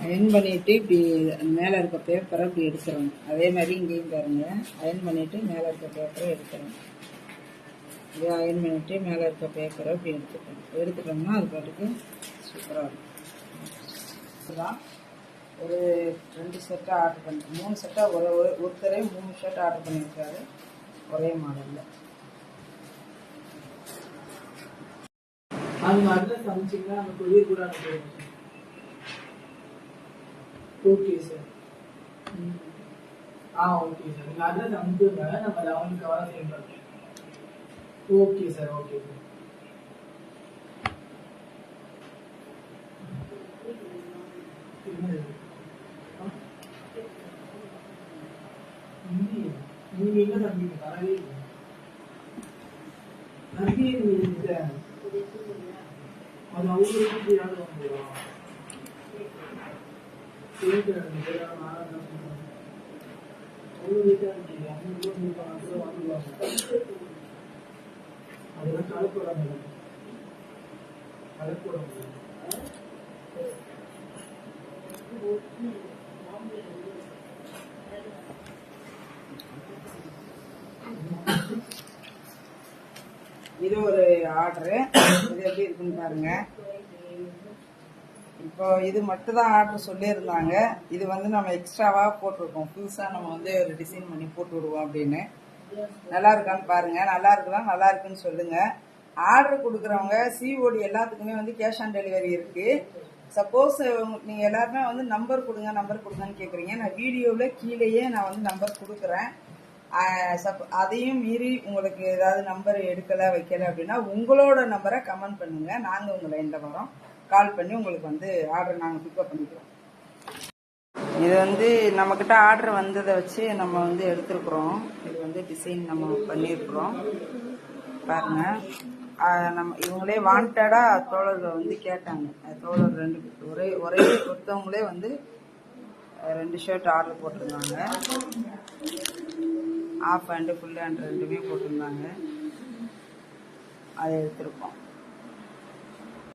Iron பண்ணிவிட்டு இப்படி மேலே இருக்க பேப்பரை இப்படி எடுத்துடணும். அதே மாதிரி இங்கேயும் பாருங்கள், அயன் பண்ணிவிட்டு மேலே இருக்க பேப்பரை எடுத்துடணும். இதே அயன் பண்ணிவிட்டு மேலே இருக்க பேப்பரை இப்படி எடுத்துட்டோம்னா அது பாட்டுக்கு சூப்பராக இருக்கும். இதுதான் ஒரு 2 செட்டாக ஆர்டர் பண்ணி 3 செட்டாக ஒருத்தரே 3 ஷர்ட் ஆர்டர் பண்ணியிருக்காரு ஒரே மாடலில். அவங்க அட்ரஸ் அனுப்பிச்சிங்கன்னா நம்ம கொரியர் கூட அனுப்பிடுவோம். Okay sir. Okay sir. நீங்கள் அட்ரஸ் அனுப்புங்க, நம்ம அதை அவங்களுக்கு வர சென்ட் பண்ணுறோம். Okay sir. Okay sir. நீங்க என்ன தம்பி வரவே இல்லை. அது அவங்களுக்கு யாரும் வந்துடும். அதெல்லாம் கலப்படாம இது ஒரு ஆர்டரு. இது எப்படி இருக்குன்னு பாருங்க. இப்போ இது மட்டும் தான் ஆர்டர் சொல்லியிருந்தாங்க. இது வந்து நம்ம எக்ஸ்ட்ராவாக போட்டிருக்கோம். புதுசாக நம்ம வந்து ஒரு டிசைன் பண்ணி போட்டு விடுவோம் அப்படின்னு. நல்லா இருக்கான்னு பாருங்க. நல்லா இருக்குதான், நல்லா இருக்குன்னு சொல்லுங்க. ஆர்டர் கொடுக்குறவங்க சிஓடி எல்லாத்துக்குமே வந்து கேஷ் ஆன் டெலிவரி இருக்கு. சப்போஸ் நீங்க எல்லாருமே வந்து நம்பர் கொடுங்கன்னு கேட்குறீங்க. நான் வீடியோவில் கீழேயே நான் வந்து நம்பர் கொடுக்குறேன். அதையும் மீறி உங்களுக்கு ஏதாவது நம்பர் எடுக்கலை வைக்கலை அப்படின்னா உங்களோட நம்பரை கமெண்ட் பண்ணுங்க. நாங்கள் உங்களை இந்த வாரம் கால் பண்ணி உங்களுக்கு வந்து ஆர்டர் நாங்கள் பிக்கப் பண்ணிக்கிறோம். இது வந்து நம்மக்கிட்ட ஆர்டர் வந்ததை வச்சு நம்ம வந்து எடுத்துருக்குறோம். இது வந்து டிசைன் நம்ம பண்ணியிருக்கிறோம் பாருங்க. நம்ம இவங்களே வாண்டடாக தோழர்கள் வந்து கேட்டாங்க. தோழர் 2 ஒரே ஒருத்தவங்களே வந்து 2 ஷர்ட் ஆர்டர் போட்டிருந்தாங்க. ஆஃப் ஹேண்டு ஃபுல் ஹேண்ட் 2மே போட்டிருந்தாங்க. அதை எடுத்திருக்கோம்.